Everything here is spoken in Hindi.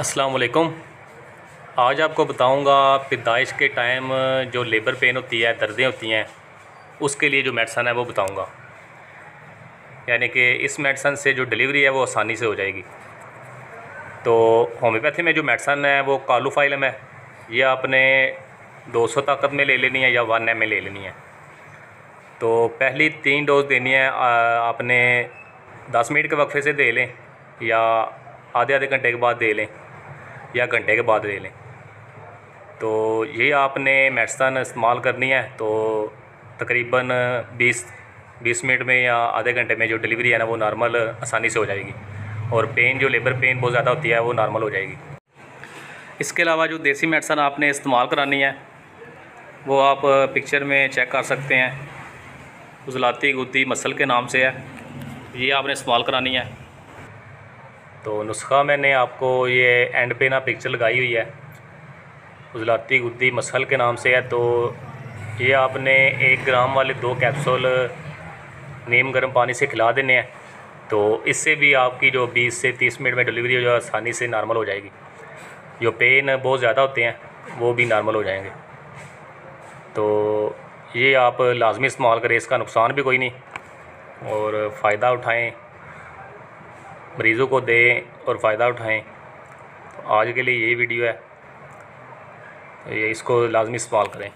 अस्सलाम वालेकुम। आज आपको बताऊंगा पैदाइश के टाइम जो लेबर पेन होती है, दर्दें होती हैं, उसके लिए जो मेडिसन है वो बताऊंगा। यानी कि इस मेडिसन से जो डिलीवरी है वो आसानी से हो जाएगी। तो होम्योपैथी में जो मेडिसन है वो कालोफाइलम है। ये आपने 200 ताकत में ले लेनी है या 1 ml ले लेनी है। तो पहली 3 डोज देनी है, आपने 10 मिनट के वक्फे से दे लें या आधे आधे घंटे के बाद दे लें या घंटे के बाद ले लें। तो ये आपने मेडिसन इस्तेमाल करनी है तो तकरीबन 20 मिनट में या आधे घंटे में जो डिलीवरी है ना वो नॉर्मल आसानी से हो जाएगी, और पेन जो लेबर पेन बहुत ज़्यादा होती है वो नॉर्मल हो जाएगी। इसके अलावा जो देसी मेडिसन आपने इस्तेमाल करानी है वो आप पिक्चर में चेक कर सकते हैं। उजलाती गुद्दी मसल के नाम से है, ये आपने इस्तेमाल करानी है। तो नुस्खा मैंने आपको ये एंड पे ना पिक्चर लगाई हुई है। उजलाती गुद्दी मसल के नाम से है। तो ये आपने 1 ग्राम वाले 2 कैप्सूल नीम गर्म पानी से खिला देने हैं। तो इससे भी आपकी जो 20 से 30 मिनट में डिलीवरी हो जाए आसानी से नॉर्मल हो जाएगी। जो पेन बहुत ज़्यादा होते हैं वो भी नॉर्मल हो जाएंगे। तो ये आप लाजमी इस्तेमाल करें, इसका नुकसान भी कोई नहीं, और फ़ायदा उठाएं, मरीज़ों को दें और फ़ायदा उठाएं। तो आज के लिए यही वीडियो है, तो ये इसको लाजमी इस्तेमाल करें।